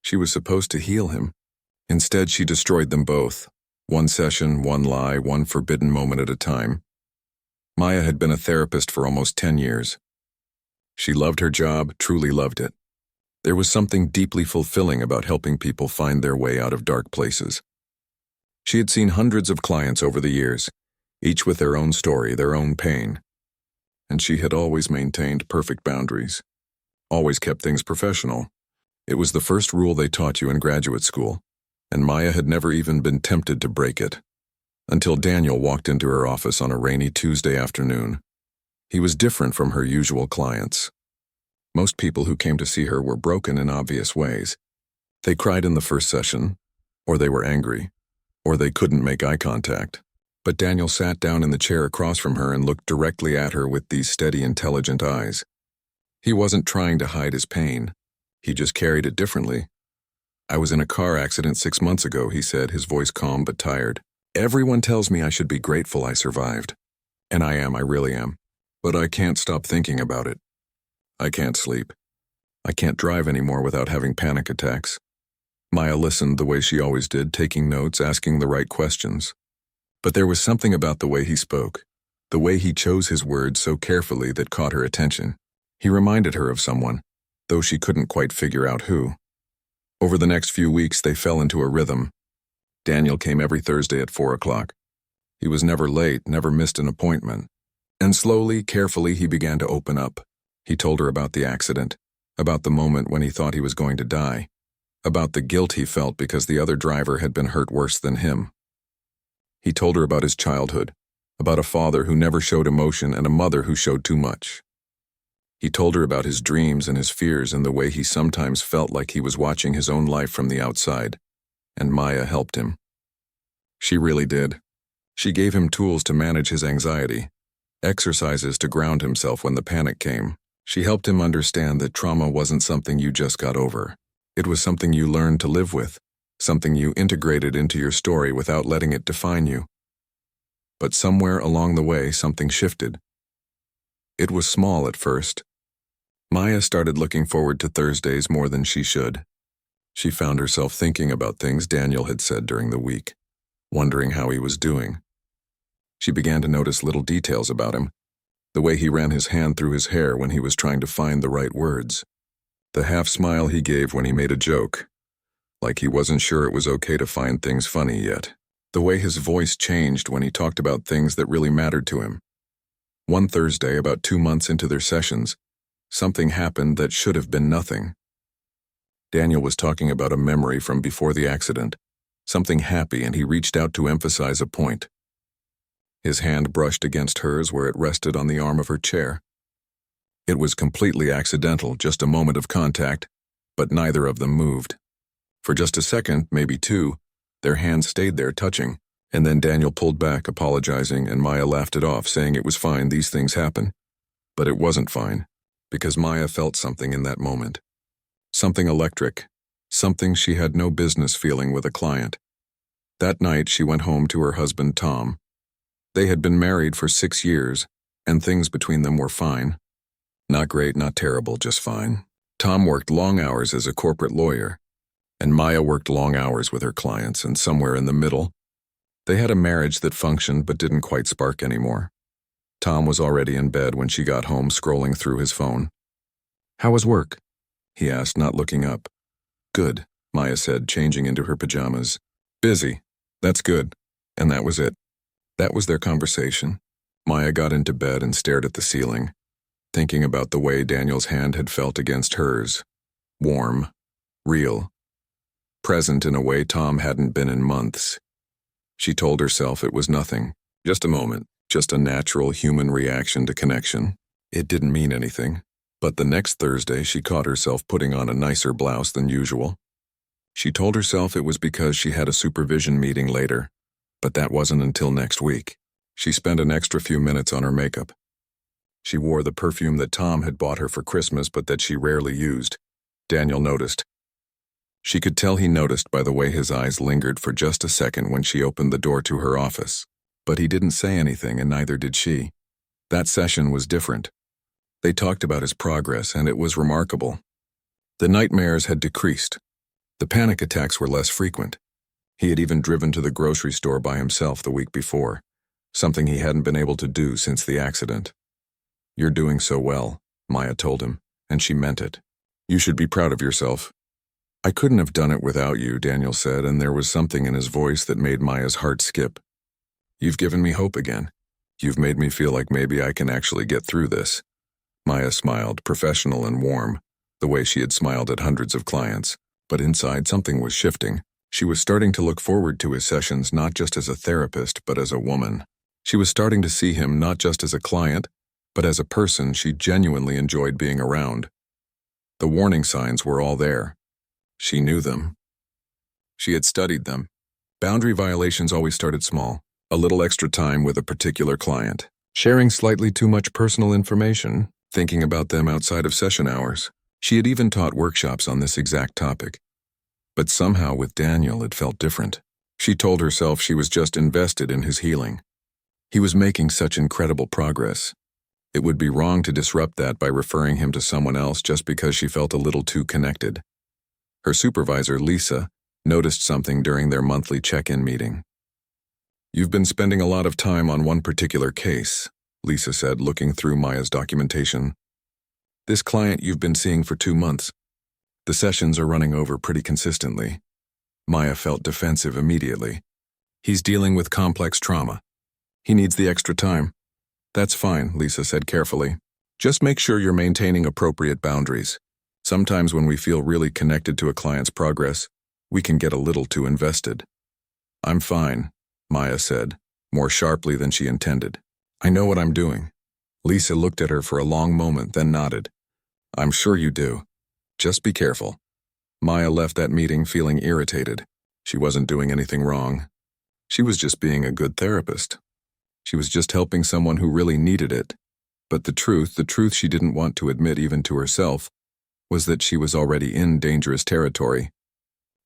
She was supposed to heal him. Instead, she destroyed them both. One session, one lie, one forbidden moment at a time. Maya had been a therapist for almost 10 years. She loved her job, truly loved it. There was something deeply fulfilling about helping people find their way out of dark places. She had seen hundreds of clients over the years, each with their own story, their own pain. And she had always maintained perfect boundaries, always kept things professional. It was the first rule they taught you in graduate school, and Maya had never even been tempted to break it. Until Daniel walked into her office on a rainy Tuesday afternoon. He was different from her usual clients. Most people who came to see her were broken in obvious ways. They cried in the first session, or they were angry, or they couldn't make eye contact. But Daniel sat down in the chair across from her and looked directly at her with these steady, intelligent eyes. He wasn't trying to hide his pain. He just carried it differently. "I was in a car accident 6 months ago," he said, his voice calm but tired. "Everyone tells me I should be grateful I survived. And I am, I really am. But I can't stop thinking about it. I can't sleep. I can't drive anymore without having panic attacks." Maya listened the way she always did, taking notes, asking the right questions. But there was something about the way he spoke, the way he chose his words so carefully that caught her attention. He reminded her of someone, though she couldn't quite figure out who. Over the next few weeks, they fell into a rhythm. Daniel came every Thursday at 4 o'clock. He was never late, never missed an appointment. And slowly, carefully, he began to open up. He told her about the accident, about the moment when he thought he was going to die, about the guilt he felt because the other driver had been hurt worse than him. He told her about his childhood, about a father who never showed emotion and a mother who showed too much. He told her about his dreams and his fears and the way he sometimes felt like he was watching his own life from the outside, and Maya helped him. She really did. She gave him tools to manage his anxiety, exercises to ground himself when the panic came. She helped him understand that trauma wasn't something you just got over. It was something you learned to live with, something you integrated into your story without letting it define you. But somewhere along the way, something shifted. It was small at first. Maya started looking forward to Thursdays more than she should. She found herself thinking about things Daniel had said during the week, wondering how he was doing. She began to notice little details about him, the way he ran his hand through his hair when he was trying to find the right words, the half smile he gave when he made a joke, like he wasn't sure it was okay to find things funny yet, the way his voice changed when he talked about things that really mattered to him. One Thursday, about 2 months into their sessions, something happened that should have been nothing. Daniel was talking about a memory from before the accident, something happy, and he reached out to emphasize a point. His hand brushed against hers where it rested on the arm of her chair. It was completely accidental, just a moment of contact, but neither of them moved. For just a second, maybe 2, their hands stayed there touching, and then Daniel pulled back, apologizing, and Maya laughed it off, saying it was fine, these things happen. But it wasn't fine, because Maya felt something in that moment. Something electric, something she had no business feeling with a client. That night, she went home to her husband, Tom. They had been married for 6 years, and things between them were fine. Not great, not terrible, just fine. Tom worked long hours as a corporate lawyer, and Maya worked long hours with her clients, and somewhere in the middle, they had a marriage that functioned but didn't quite spark anymore. Tom was already in bed when she got home, scrolling through his phone. "How was work?" he asked, not looking up. "Good," Maya said, changing into her pajamas. "Busy. That's good." And that was it. That was their conversation. Maya got into bed and stared at the ceiling, thinking about the way Daniel's hand had felt against hers. Warm, real, present in a way Tom hadn't been in months. She told herself it was nothing, just a moment, just a natural human reaction to connection. It didn't mean anything. But the next Thursday, she caught herself putting on a nicer blouse than usual. She told herself it was because she had a supervision meeting later, but that wasn't until next week. She spent an extra few minutes on her makeup. She wore the perfume that Tom had bought her for Christmas but that she rarely used. Daniel noticed. She could tell he noticed by the way his eyes lingered for just a second when she opened the door to her office. But he didn't say anything, and neither did she. That session was different. They talked about his progress, and it was remarkable. The nightmares had decreased. The panic attacks were less frequent. He had even driven to the grocery store by himself the week before, something he hadn't been able to do since the accident. "You're doing so well," Maya told him, and she meant it. "You should be proud of yourself." "I couldn't have done it without you," Daniel said, and there was something in his voice that made Maya's heart skip. "You've given me hope again. You've made me feel like maybe I can actually get through this." Maya smiled, professional and warm, the way she had smiled at hundreds of clients. But inside, something was shifting. She was starting to look forward to his sessions not just as a therapist, but as a woman. She was starting to see him not just as a client, but as a person she genuinely enjoyed being around. The warning signs were all there. She knew them. She had studied them. Boundary violations always started small. A little extra time with a particular client, sharing slightly too much personal information, thinking about them outside of session hours. She had even taught workshops on this exact topic. But somehow with Daniel it felt different. She told herself she was just invested in his healing. He was making such incredible progress. It would be wrong to disrupt that by referring him to someone else just because she felt a little too connected. Her supervisor, Lisa, noticed something during their monthly check-in meeting. "You've been spending a lot of time on one particular case," Lisa said, looking through Maya's documentation. "This client you've been seeing for 2 months. The sessions are running over pretty consistently." Maya felt defensive immediately. "He's dealing with complex trauma. He needs the extra time." "That's fine," Lisa said carefully. "Just make sure you're maintaining appropriate boundaries. Sometimes when we feel really connected to a client's progress, we can get a little too invested." "I'm fine," Maya said, more sharply than she intended. "I know what I'm doing." Lisa looked at her for a long moment, then nodded. "I'm sure you do. Just be careful." Maya left that meeting feeling irritated. She wasn't doing anything wrong. She was just being a good therapist. She was just helping someone who really needed it. But the truth she didn't want to admit even to herself, was that she was already in dangerous territory.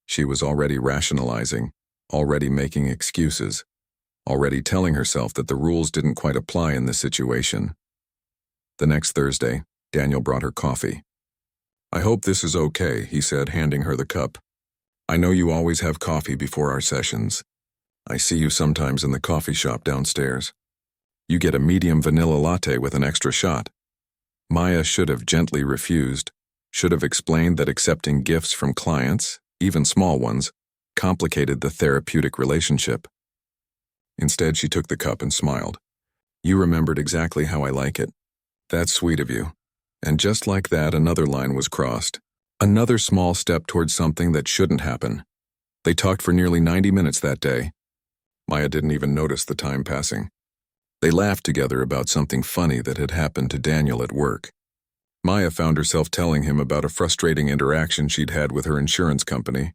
She was already rationalizing, already making excuses, already telling herself that the rules didn't quite apply in this situation. The next Thursday, Daniel brought her coffee. "I hope this is okay," he said, handing her the cup. "I know you always have coffee before our sessions. I see you sometimes in the coffee shop downstairs. You get a medium vanilla latte with an extra shot." Maya should have gently refused, should have explained that accepting gifts from clients, even small ones, complicated the therapeutic relationship. Instead, she took the cup and smiled. "You remembered exactly how I like it. That's sweet of you." And just like that, another line was crossed. Another small step towards something that shouldn't happen. They talked for nearly 90 minutes that day. Maya didn't even notice the time passing. They laughed together about something funny that had happened to Daniel at work. Maya found herself telling him about a frustrating interaction she'd had with her insurance company,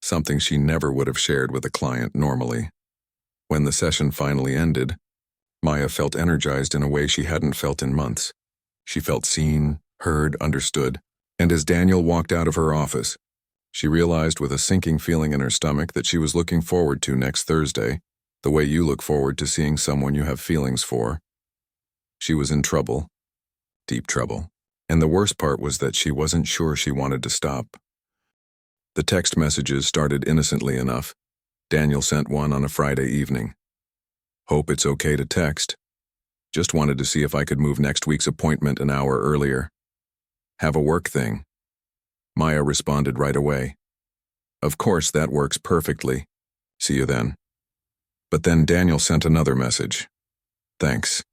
something she never would have shared with a client normally. When the session finally ended, Maya felt energized in a way she hadn't felt in months. She felt seen, heard, understood, and as Daniel walked out of her office, she realized with a sinking feeling in her stomach that she was looking forward to next Thursday, the way you look forward to seeing someone you have feelings for. She was in trouble, deep trouble, and the worst part was that she wasn't sure she wanted to stop. The text messages started innocently enough. Daniel sent one on a Friday evening. "Hope it's okay to text. Just wanted to see if I could move next week's appointment an hour earlier. Have a work thing." Maya responded right away. "Of course, that works perfectly. See you then." But then Daniel sent another message. "Thanks.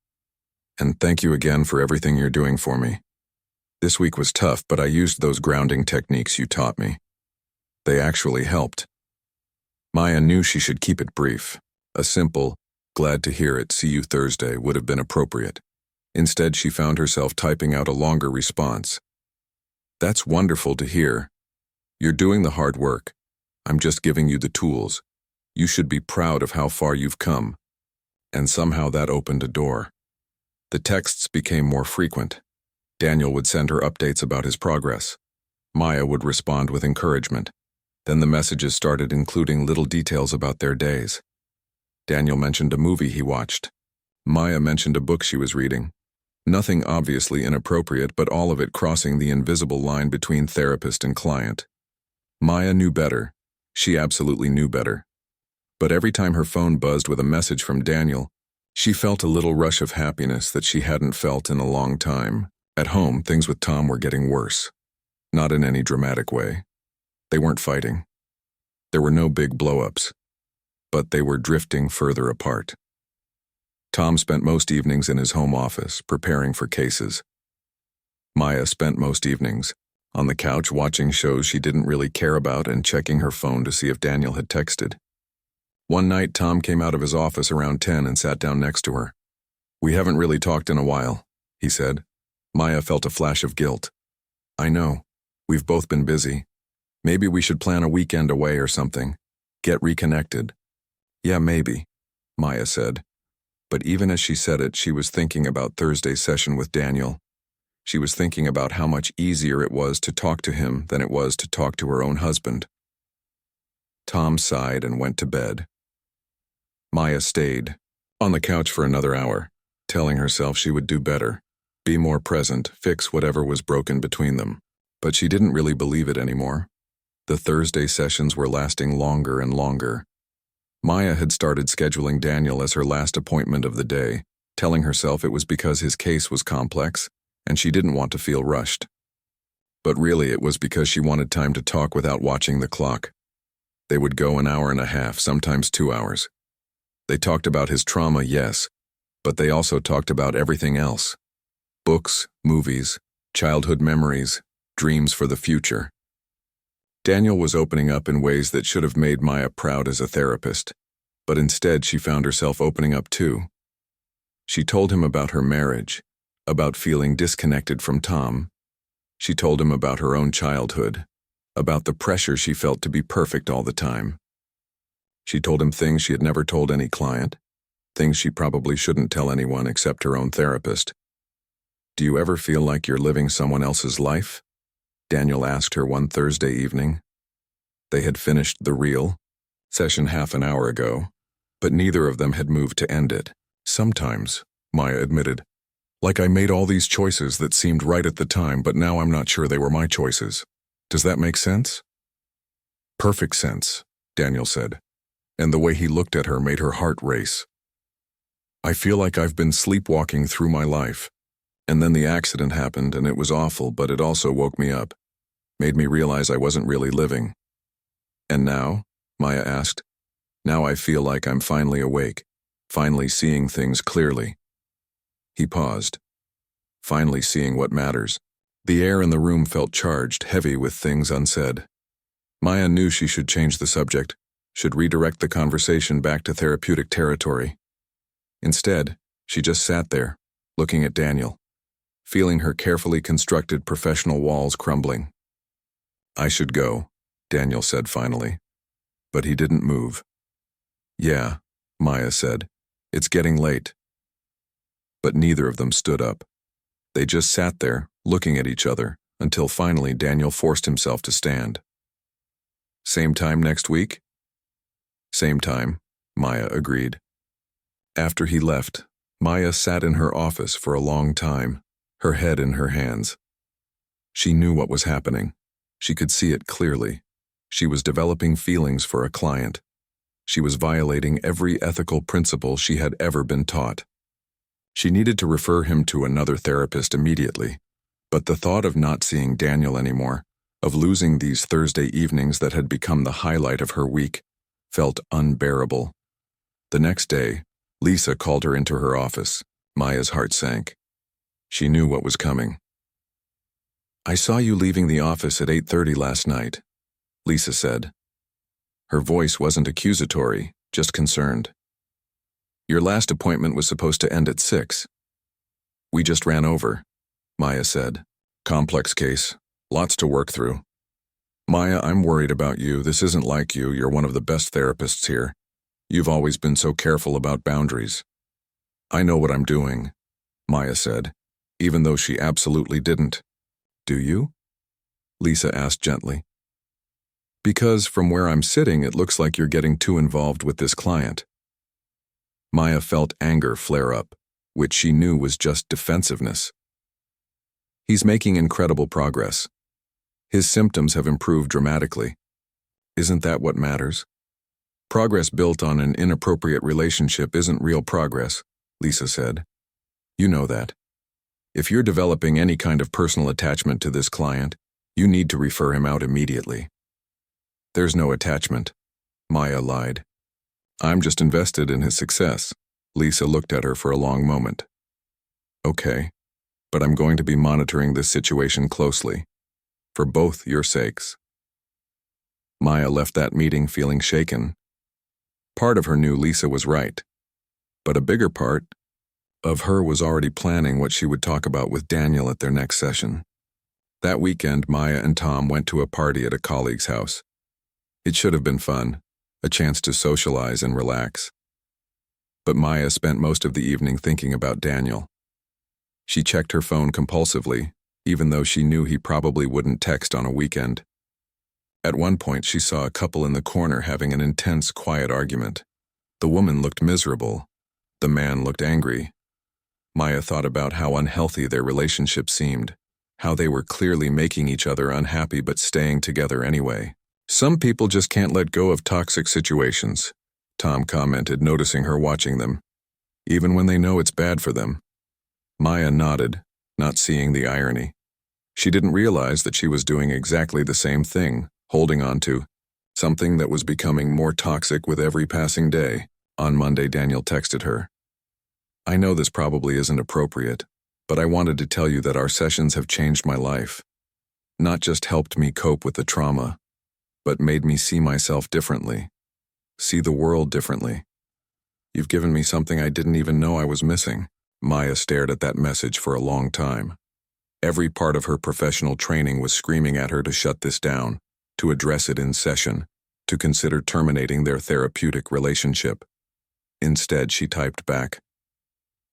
And thank you again for everything you're doing for me. This week was tough, but I used those grounding techniques you taught me. They actually helped." Maya knew she should keep it brief. A simple, "Glad to hear it, see you Thursday" would have been appropriate. Instead, she found herself typing out a longer response. "That's wonderful to hear. You're doing the hard work. I'm just giving you the tools. You should be proud of how far you've come." And somehow that opened a door. The texts became more frequent. Daniel would send her updates about his progress. Maya would respond with encouragement. Then the messages started including little details about their days. Daniel mentioned a movie he watched. Maya mentioned a book she was reading. Nothing obviously inappropriate, but all of it crossing the invisible line between therapist and client. Maya knew better. She absolutely knew better. But every time her phone buzzed with a message from Daniel, she felt a little rush of happiness that she hadn't felt in a long time. At home, things with Tom were getting worse. Not in any dramatic way. They weren't fighting. There were no big blow-ups. But they were drifting further apart. Tom spent most evenings in his home office, preparing for cases. Maya spent most evenings on the couch watching shows she didn't really care about and checking her phone to see if Daniel had texted. One night, Tom came out of his office around 10 and sat down next to her. "We haven't really talked in a while," he said. Maya felt a flash of guilt. "I know. We've both been busy. Maybe we should plan a weekend away or something. Get reconnected." "Yeah, maybe," Maya said. But even as she said it, she was thinking about Thursday's session with Daniel. She was thinking about how much easier it was to talk to him than it was to talk to her own husband. Tom sighed and went to bed. Maya stayed on the couch for another hour, telling herself she would do better, be more present, fix whatever was broken between them. But she didn't really believe it anymore. The Thursday sessions were lasting longer and longer. Maya had started scheduling Daniel as her last appointment of the day, telling herself it was because his case was complex, and she didn't want to feel rushed. But really it was because she wanted time to talk without watching the clock. They would go an hour and a half, sometimes 2 hours. They talked about his trauma, yes, but they also talked about everything else. Books, movies, childhood memories, dreams for the future. Daniel was opening up in ways that should have made Maya proud as a therapist, but instead she found herself opening up too. She told him about her marriage, about feeling disconnected from Tom. She told him about her own childhood, about the pressure she felt to be perfect all the time. She told him things she had never told any client, things she probably shouldn't tell anyone except her own therapist. "Do you ever feel like you're living someone else's life?" Daniel asked her one Thursday evening. They had finished the real session half an hour ago, but neither of them had moved to end it. "Sometimes," Maya admitted. "Like I made all these choices that seemed right at the time, but now I'm not sure they were my choices. Does that make sense?" "Perfect sense," Daniel said, and the way he looked at her made her heart race. "I feel like I've been sleepwalking through my life, and then the accident happened and it was awful, but it also woke me up, made me realize I wasn't really living." "And now?" Maya asked. "Now I feel like I'm finally awake, finally seeing things clearly." He paused. Finally seeing what matters. The air in the room felt charged, heavy with things unsaid. Maya knew she should change the subject, should redirect the conversation back to therapeutic territory. Instead, she just sat there, looking at Daniel, feeling her carefully constructed professional walls crumbling. "I should go," Daniel said finally. But he didn't move. "Yeah," Maya said. "It's getting late." But neither of them stood up. They just sat there, looking at each other, until finally Daniel forced himself to stand. "Same time next week?" "Same time," Maya agreed. After he left, Maya sat in her office for a long time, her head in her hands. She knew what was happening. She could see it clearly. She was developing feelings for a client. She was violating every ethical principle she had ever been taught. She needed to refer him to another therapist immediately, but the thought of not seeing Daniel anymore, of losing these Thursday evenings that had become the highlight of her week, felt unbearable. The next day, Lisa called her into her office. Maya's heart sank. She knew what was coming. "I saw you leaving the office at 8:30 last night," Lisa said. Her voice wasn't accusatory, just concerned. "Your last appointment was supposed to end at 6. "We just ran over," Maya said. "Complex case. Lots to work through." "Maya, I'm worried about you. This isn't like you. You're one of the best therapists here. You've always been so careful about boundaries." "I know what I'm doing," Maya said, even though she absolutely didn't. "Do you?" Lisa asked gently. "Because from where I'm sitting, it looks like you're getting too involved with this client." Maya felt anger flare up, which she knew was just defensiveness. "He's making incredible progress. His symptoms have improved dramatically. Isn't that what matters? Progress built on an inappropriate relationship isn't real progress, Lisa said. You know that. If you're developing any kind of personal attachment to this client, you need to refer him out immediately. There's no attachment, Maya lied. I'm just invested in his success. Lisa looked at her for a long moment. Okay, but I'm going to be monitoring this situation closely, for both your sakes. Maya left that meeting feeling shaken. Part of her knew Lisa was right, but a bigger part of her was already planning what she would talk about with Daniel at their next session. That weekend, Maya and Tom went to a party at a colleague's house. It should have been fun, a chance to socialize and relax. But Maya spent most of the evening thinking about Daniel. She checked her phone compulsively, even though she knew he probably wouldn't text on a weekend. At one point, she saw a couple in the corner having an intense, quiet argument. The woman looked miserable. The man looked angry. Maya thought about how unhealthy their relationship seemed, how they were clearly making each other unhappy but staying together anyway. Some people just can't let go of toxic situations, Tom commented, noticing her watching them, even when they know it's bad for them. Maya nodded, not seeing the irony. She didn't realize that she was doing exactly the same thing, holding on to something that was becoming more toxic with every passing day. On Monday, Daniel texted her. I know this probably isn't appropriate, but I wanted to tell you that our sessions have changed my life. Not just helped me cope with the trauma, but made me see myself differently, see the world differently. You've given me something I didn't even know I was missing. Maya stared at that message for a long time. Every part of her professional training was screaming at her to shut this down, to address it in session, to consider terminating their therapeutic relationship. Instead, she typed back,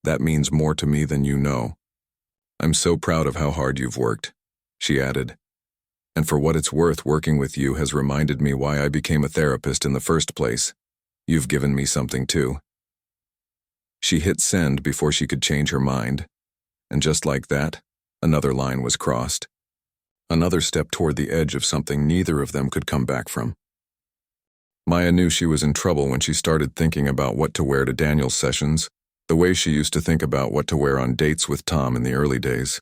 That means more to me than you know. I'm so proud of how hard you've worked, she added. And for what it's worth, working with you has reminded me why I became a therapist in the first place. You've given me something too. She hit send before she could change her mind, and just like that, another line was crossed. Another step toward the edge of something neither of them could come back from. Maya knew she was in trouble when she started thinking about what to wear to Daniel's sessions, the way she used to think about what to wear on dates with Tom in the early days.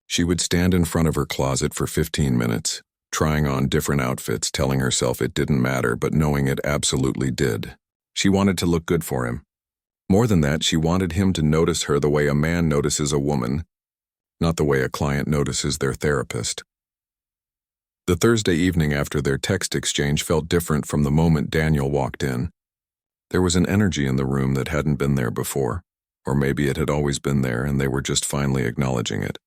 She would stand in front of her closet for 15 minutes, trying on different outfits, telling herself it didn't matter, but knowing it absolutely did. She wanted to look good for him. More than that, she wanted him to notice her the way a man notices a woman, not the way a client notices their therapist. The Thursday evening after their text exchange felt different from the moment Daniel walked in. There was an energy in the room that hadn't been there before, or maybe it had always been there and they were just finally acknowledging it.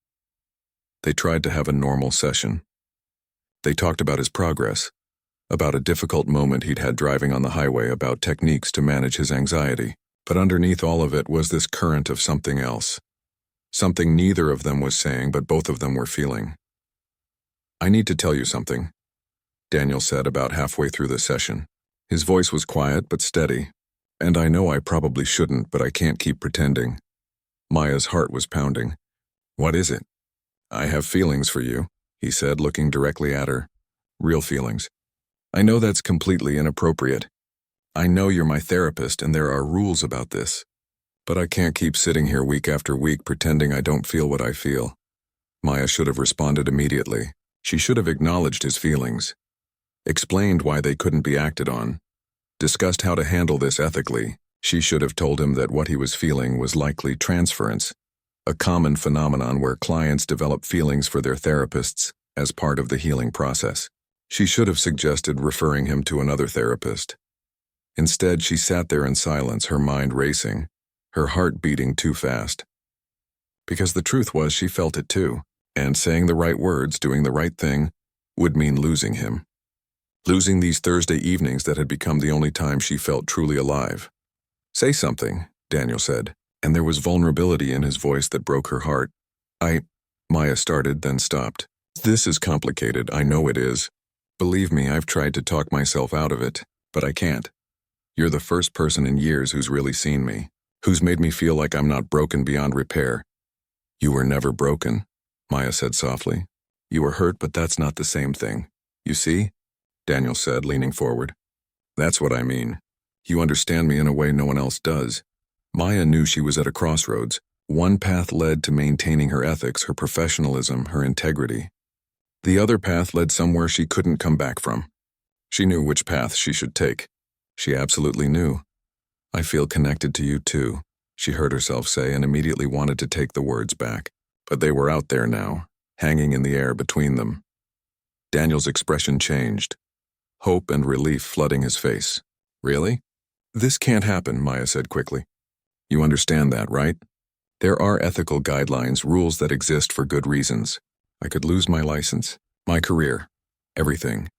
They tried to have a normal session. They talked about his progress, about a difficult moment he'd had driving on the highway, about techniques to manage his anxiety. But underneath all of it was this current of something else. Something neither of them was saying, but both of them were feeling. I need to tell you something, Daniel said about halfway through the session. His voice was quiet but steady. And I know I probably shouldn't, but I can't keep pretending. Maya's heart was pounding. What is it? I have feelings for you, he said, looking directly at her. Real feelings. I know that's completely inappropriate. I know you're my therapist and there are rules about this. But I can't keep sitting here week after week pretending I don't feel what I feel. Maya should have responded immediately. She should have acknowledged his feelings, explained why they couldn't be acted on, discussed how to handle this ethically. She should have told him that what he was feeling was likely transference, a common phenomenon where clients develop feelings for their therapists as part of the healing process. She should have suggested referring him to another therapist. Instead, she sat there in silence, her mind racing, her heart beating too fast. Because the truth was she felt it too, and saying the right words, doing the right thing, would mean losing him. Losing these Thursday evenings that had become the only time she felt truly alive. Say something, Daniel said, and there was vulnerability in his voice that broke her heart. Maya started, then stopped. This is complicated, I know it is. Believe me, I've tried to talk myself out of it, but I can't. You're the first person in years who's really seen me, who's made me feel like I'm not broken beyond repair. You were never broken, Maya said softly. You were hurt, but that's not the same thing. You see? Daniel said, leaning forward. That's what I mean. You understand me in a way no one else does. Maya knew she was at a crossroads. One path led to maintaining her ethics, her professionalism, her integrity. The other path led somewhere she couldn't come back from. She knew which path she should take. She absolutely knew. I feel connected to you too, she heard herself say, and immediately wanted to take the words back. But they were out there now, hanging in the air between them. Daniel's expression changed, hope and relief flooding his face. Really? This can't happen, Maya said quickly. You understand that, right? There are ethical guidelines, rules that exist for good reasons. I could lose my license, my career, everything.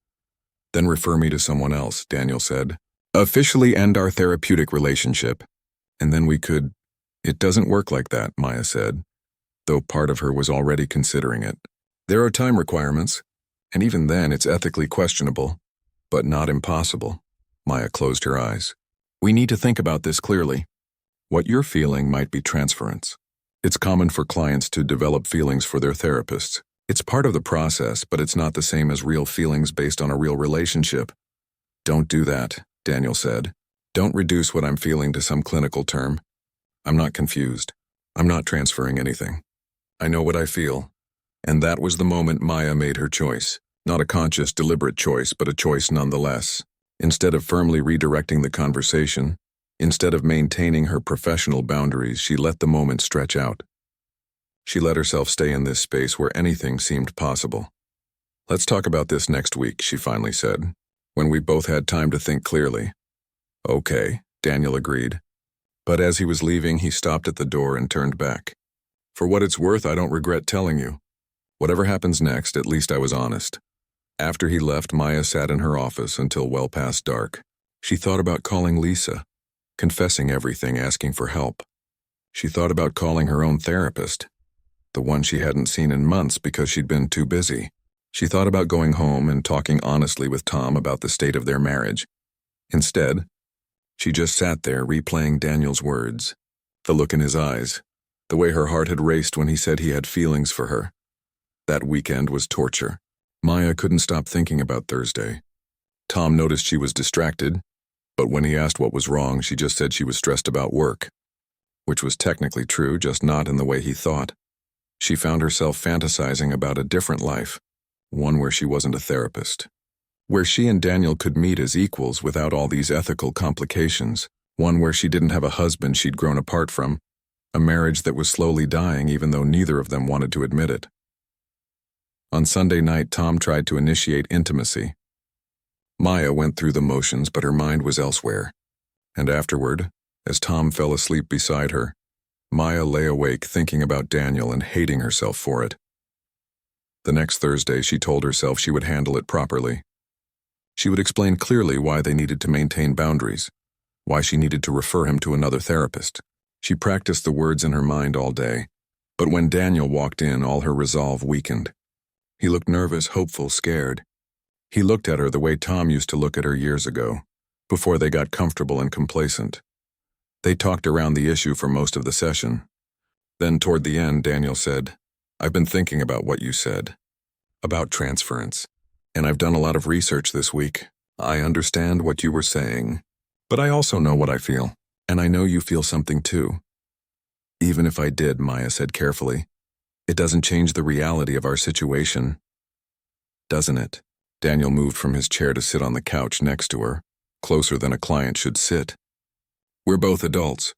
Then refer me to someone else, Daniel said. Officially end our therapeutic relationship. And then we could... It doesn't work like that, Maya said, though part of her was already considering it. There are time requirements, and even then it's ethically questionable, but not impossible. Maya closed her eyes. We need to think about this clearly. What you're feeling might be transference. It's common for clients to develop feelings for their therapists. It's part of the process, but it's not the same as real feelings based on a real relationship. Don't do that, Daniel said. Don't reduce what I'm feeling to some clinical term. I'm not confused. I'm not transferring anything. I know what I feel. And that was the moment Maya made her choice. Not a conscious, deliberate choice, but a choice nonetheless. Instead of firmly redirecting the conversation, instead of maintaining her professional boundaries, she let the moment stretch out. She let herself stay in this space where anything seemed possible. Let's talk about this next week, she finally said, when we both had time to think clearly. Okay, Daniel agreed. But as he was leaving, he stopped at the door and turned back. For what it's worth, I don't regret telling you. Whatever happens next, at least I was honest. After he left, Maya sat in her office until well past dark. She thought about calling Lisa, confessing everything, asking for help. She thought about calling her own therapist, the one she hadn't seen in months because she'd been too busy. She thought about going home and talking honestly with Tom about the state of their marriage. Instead, she just sat there replaying Daniel's words, the look in his eyes, the way her heart had raced when he said he had feelings for her. That weekend was torture. Maya couldn't stop thinking about Thursday. Tom noticed she was distracted, but when he asked what was wrong, she just said she was stressed about work, which was technically true, just not in the way he thought. She found herself fantasizing about a different life, one where she wasn't a therapist, where she and Daniel could meet as equals without all these ethical complications, one where she didn't have a husband she'd grown apart from, a marriage that was slowly dying even though neither of them wanted to admit it. On Sunday night, Tom tried to initiate intimacy. Maya went through the motions, but her mind was elsewhere. And afterward, as Tom fell asleep beside her, Maya lay awake thinking about Daniel and hating herself for it. The next Thursday, she told herself she would handle it properly. She would explain clearly why they needed to maintain boundaries, why she needed to refer him to another therapist. She practiced the words in her mind all day, but when Daniel walked in, all her resolve weakened. He looked nervous, hopeful, scared. He looked at her the way Tom used to look at her years ago, before they got comfortable and complacent. They talked around the issue for most of the session. Then toward the end, Daniel said, I've been thinking about what you said, about transference, and I've done a lot of research this week. I understand what you were saying, but I also know what I feel, and I know you feel something too. Even if I did, Maya said carefully, it doesn't change the reality of our situation, doesn't it? Daniel moved from his chair to sit on the couch next to her, closer than a client should sit. We're both adults.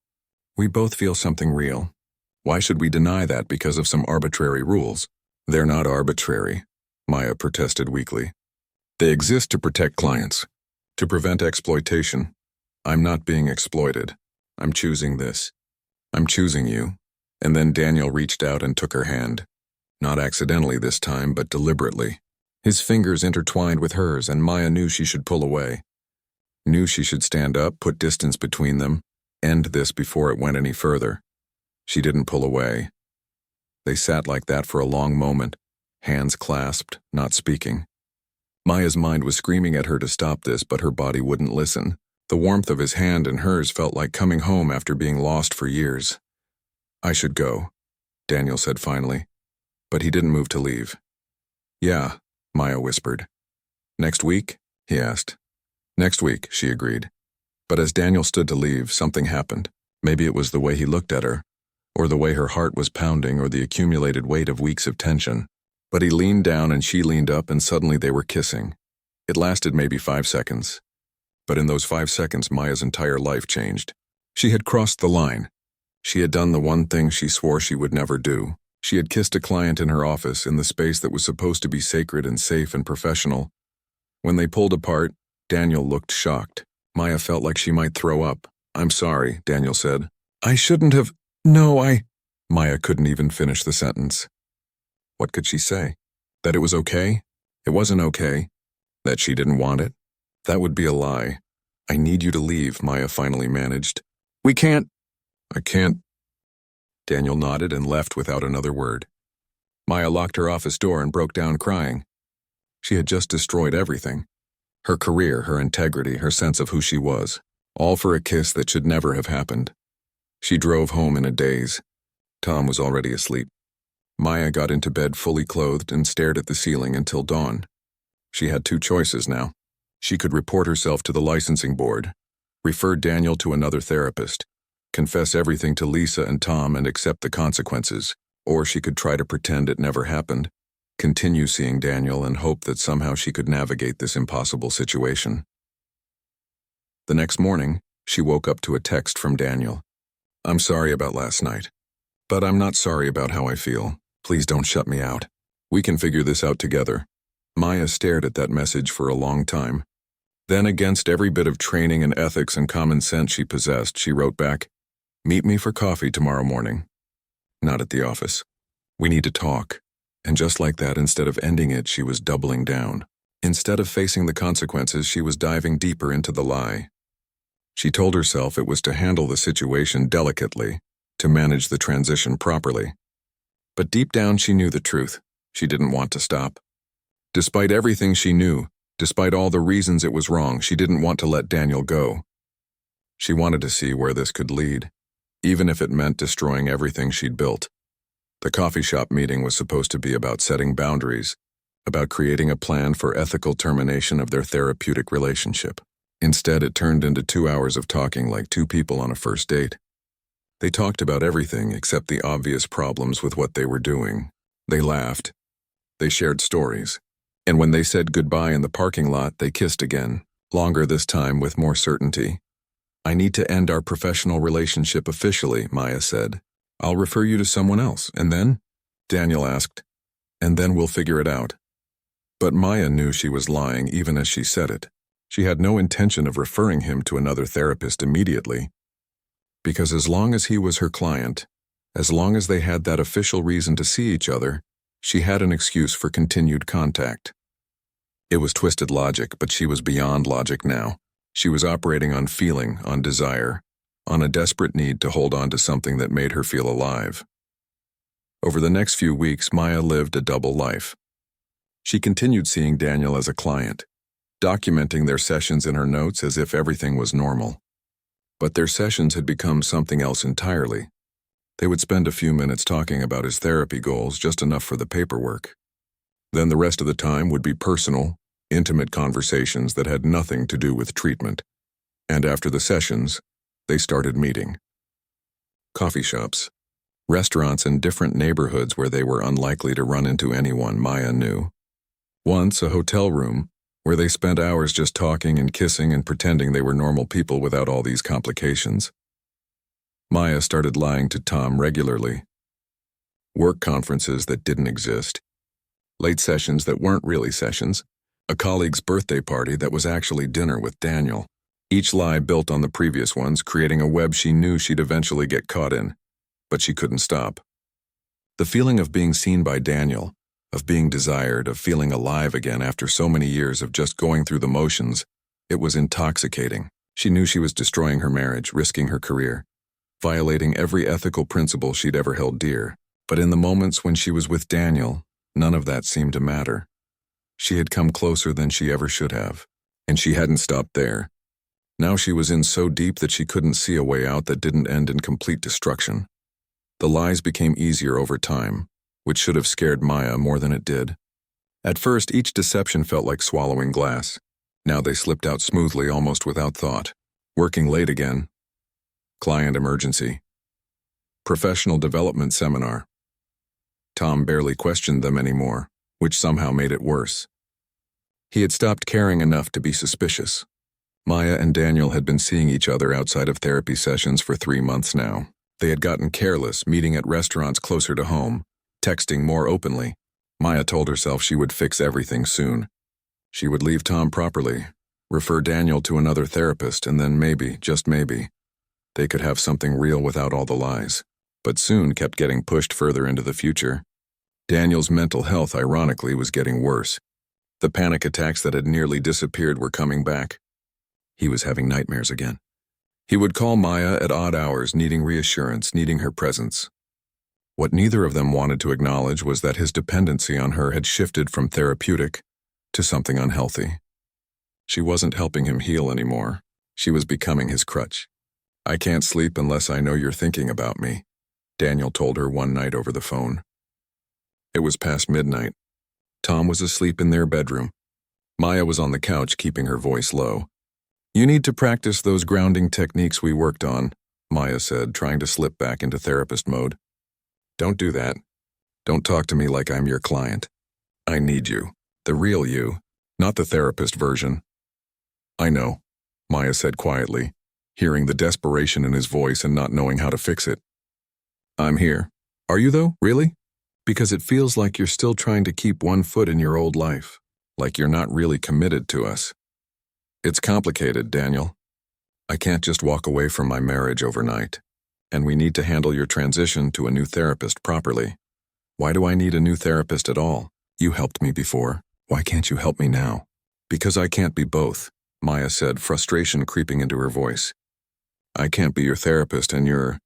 We both feel something real. Why should we deny that because of some arbitrary rules? They're not arbitrary, Maya protested weakly. They exist to protect clients, to prevent exploitation. I'm not being exploited. I'm choosing this. I'm choosing you. And then Daniel reached out and took her hand. Not accidentally this time, but deliberately. His fingers intertwined with hers, and Maya knew she should pull away. Knew she should stand up, put distance between them, end this before it went any further. She didn't pull away. They sat like that for a long moment, hands clasped, not speaking. Maya's mind was screaming at her to stop this, but her body wouldn't listen. The warmth of his hand in hers felt like coming home after being lost for years. I should go, Daniel said finally, but he didn't move to leave. Yeah, Maya whispered. Next week? he asked. Next week, she agreed. But as Daniel stood to leave, something happened. Maybe it was the way he looked at her, or the way her heart was pounding, or the accumulated weight of weeks of tension. But he leaned down and she leaned up, and suddenly they were kissing. It lasted maybe 5 seconds. But in those 5 seconds, Maya's entire life changed. She had crossed the line. She had done the one thing she swore she would never do. She had kissed a client in her office in the space that was supposed to be sacred and safe and professional. When they pulled apart, Daniel looked shocked. Maya felt like she might throw up. "I'm sorry," Daniel said. "I shouldn't have. Maya couldn't even finish the sentence. What could she say? That it was okay? It wasn't okay. That she didn't want it? That would be a lie. "I need you to leave," Maya finally managed. "We can't." "I can't." Daniel nodded and left without another word. Maya locked her office door and broke down crying. She had just destroyed everything. Her career, her integrity, her sense of who she was. All for a kiss that should never have happened. She drove home in a daze. Tom was already asleep. Maya got into bed fully clothed and stared at the ceiling until dawn. She had 2 choices now. She could report herself to the licensing board, refer Daniel to another therapist, confess everything to Lisa and Tom and accept the consequences, or she could try to pretend it never happened, continue seeing Daniel and hope that somehow she could navigate this impossible situation. The next morning, she woke up to a text from Daniel. "I'm sorry about last night, but I'm not sorry about how I feel. Please don't shut me out. We can figure this out together." Maya stared at that message for a long time. Then, against every bit of training and ethics and common sense she possessed, she wrote back, "Meet me for coffee tomorrow morning." Not at the office. "We need to talk." And just like that, instead of ending it, she was doubling down. Instead of facing the consequences, she was diving deeper into the lie. She told herself it was to handle the situation delicately, to manage the transition properly. But deep down she knew the truth. She didn't want to stop. Despite everything she knew, despite all the reasons it was wrong, she didn't want to let Daniel go. She wanted to see where this could lead, even if it meant destroying everything she'd built. The coffee shop meeting was supposed to be about setting boundaries, about creating a plan for ethical termination of their therapeutic relationship. Instead, it turned into 2 hours of talking like 2 people on a first date. They talked about everything except the obvious problems with what they were doing. They laughed. They shared stories. And when they said goodbye in the parking lot, they kissed again, longer this time with more certainty. "I need to end our professional relationship officially," Maya said. "I'll refer you to someone else, and then?" Daniel asked. "And then we'll figure it out." But Maya knew she was lying even as she said it. She had no intention of referring him to another therapist immediately. Because as long as he was her client, as long as they had that official reason to see each other, she had an excuse for continued contact. It was twisted logic, but she was beyond logic now. She was operating on feeling, on desire, on a desperate need to hold on to something that made her feel alive. Over the next few weeks, Maya lived a double life. She continued seeing Daniel as a client, documenting their sessions in her notes as if everything was normal. But their sessions had become something else entirely. They would spend a few minutes talking about his therapy goals, just enough for the paperwork. Then the rest of the time would be personal, intimate conversations that had nothing to do with treatment. And after the sessions, they started meeting. Coffee shops, restaurants in different neighborhoods where they were unlikely to run into anyone Maya knew. Once a hotel room, where they spent hours just talking and kissing and pretending they were normal people without all these complications. Maya started lying to Tom regularly. Work conferences that didn't exist. Late sessions that weren't really sessions. A colleague's birthday party that was actually dinner with Daniel. Each lie built on the previous ones, creating a web she knew she'd eventually get caught in. But she couldn't stop. The feeling of being seen by Daniel, of being desired, of feeling alive again after so many years of just going through the motions, it was intoxicating. She knew she was destroying her marriage, risking her career, violating every ethical principle she'd ever held dear. But in the moments when she was with Daniel, none of that seemed to matter. She had come closer than she ever should have, and she hadn't stopped there. Now she was in so deep that she couldn't see a way out that didn't end in complete destruction. The lies became easier over time, which should have scared Maya more than it did. At first, each deception felt like swallowing glass. Now they slipped out smoothly, almost without thought. Working late again. Client emergency. Professional development seminar. Tom barely questioned them anymore, which somehow made it worse. He had stopped caring enough to be suspicious. Maya and Daniel had been seeing each other outside of therapy sessions for 3 months now. They had gotten careless, meeting at restaurants closer to home, texting more openly. Maya told herself she would fix everything soon. She would leave Tom properly, refer Daniel to another therapist, and then maybe, just maybe, they could have something real without all the lies. But soon kept getting pushed further into the future. Daniel's mental health, ironically, was getting worse. The panic attacks that had nearly disappeared were coming back. He was having nightmares again. He would call Maya at odd hours, needing reassurance, needing her presence. What neither of them wanted to acknowledge was that his dependency on her had shifted from therapeutic to something unhealthy. She wasn't helping him heal anymore. She was becoming his crutch. "I can't sleep unless I know you're thinking about me," Daniel told her one night over the phone. It was past midnight. Tom was asleep in their bedroom. Maya was on the couch, keeping her voice low. "You need to practice those grounding techniques we worked on," Maya said, trying to slip back into therapist mode. "Don't do that. Don't talk to me like I'm your client. I need you, the real you, not the therapist version." "I know," Maya said quietly, hearing the desperation in his voice and not knowing how to fix it. "I'm here. Are you though, really? Because it feels like you're still trying to keep one foot in your old life, like you're not really committed to us." "It's complicated, Daniel. I can't just walk away from my marriage overnight, and we need to handle your transition to a new therapist properly. Why do I need a new therapist at all? You helped me before. Why can't you help me now?" "Because I can't be both," Maya said, frustration creeping into her voice. "I can't be your therapist and your,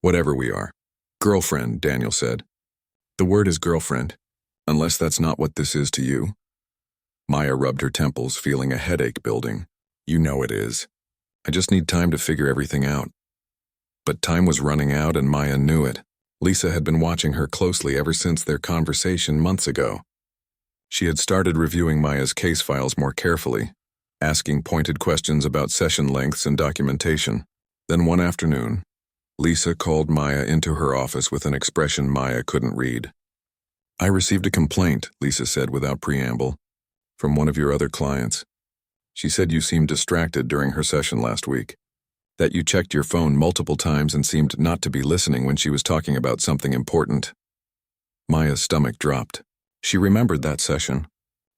whatever we are." "Girlfriend," Daniel said. "The word is girlfriend, unless that's not what this is to you." Maya rubbed her temples, feeling a headache building. "You know it is. I just need time to figure everything out." But time was running out and Maya knew it. Lisa had been watching her closely ever since their conversation months ago. She had started reviewing Maya's case files more carefully, asking pointed questions about session lengths and documentation. Then one afternoon, Lisa called Maya into her office with an expression Maya couldn't read. "I received a complaint," Lisa said without preamble, "from one of your other clients. She said you seemed distracted during her session last week, that you checked your phone multiple times and seemed not to be listening when she was talking about something important." Maya's stomach dropped. She remembered that session.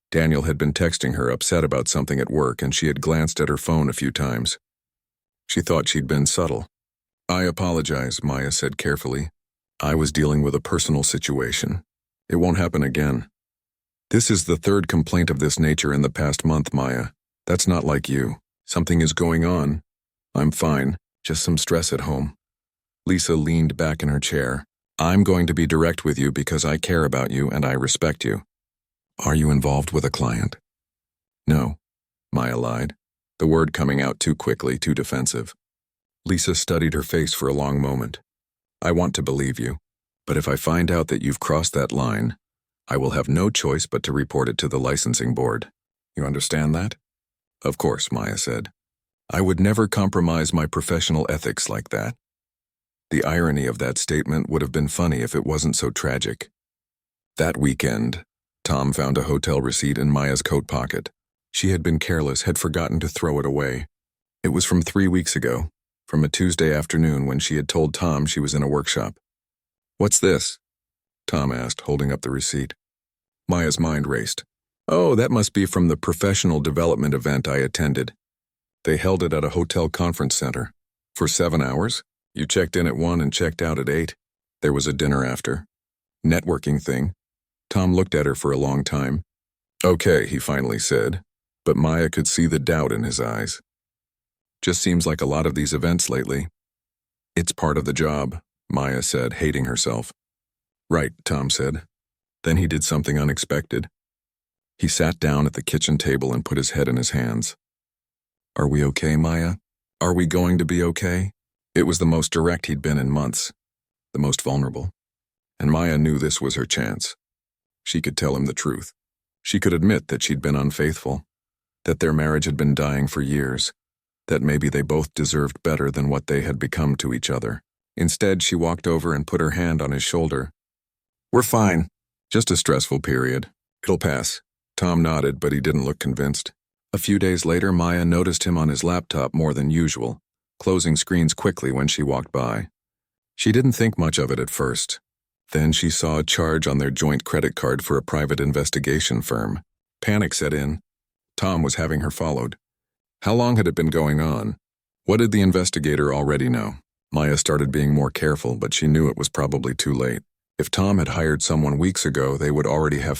Daniel had been texting her upset about something at work and she had glanced at her phone a few times. She thought she'd been subtle. "I apologize," Maya said carefully. "I was dealing with a personal situation. It won't happen again." "This is the third complaint of this nature in the past month, Maya. That's not like you. Something is going on." "I'm fine, just some stress at home." Lisa leaned back in her chair. "I'm going to be direct with you because I care about you and I respect you. Are you involved with a client?" "No," Maya lied, the word coming out too quickly, too defensive. Lisa studied her face for a long moment. "I want to believe you, but if I find out that you've crossed that line, I will have no choice but to report it to the licensing board. You understand that?" "Of course," Maya said. "I would never compromise my professional ethics like that." The irony of that statement would have been funny if it wasn't so tragic. That weekend, Tom found a hotel receipt in Maya's coat pocket. She had been careless, had forgotten to throw it away. It was from 3 weeks ago, from a Tuesday afternoon when she had told Tom she was in a workshop. "What's this?" Tom asked, holding up the receipt. Maya's mind raced. "Oh, that must be from the professional development event I attended. They held it at a hotel conference center. For 7 hours? You checked in at 1 and checked out at 8. There was a dinner after. Networking thing." Tom looked at her for a long time. "Okay," he finally said, but Maya could see the doubt in his eyes. "Just seems like a lot of these events lately." "It's part of the job," Maya said, hating herself. "Right," Tom said. Then he did something unexpected. He sat down at the kitchen table and put his head in his hands. "Are we okay, Maya? Are we going to be okay?" It was the most direct he'd been in months, the most vulnerable. And Maya knew this was her chance. She could tell him the truth. She could admit that she'd been unfaithful. that their marriage had been dying for years, that maybe they both deserved better than what they had become to each other. Instead, she walked over and put her hand on his shoulder. "We're fine. Just a stressful period. It'll pass." Tom nodded, but he didn't look convinced. A few days later, Maya noticed him on his laptop more than usual, closing screens quickly when she walked by. She didn't think much of it at first. Then she saw a charge on their joint credit card for a private investigation firm. Panic set in. Tom was having her followed. How long had it been going on? What did the investigator already know? Maya started being more careful, but she knew it was probably too late. If Tom had hired someone weeks ago, they would already have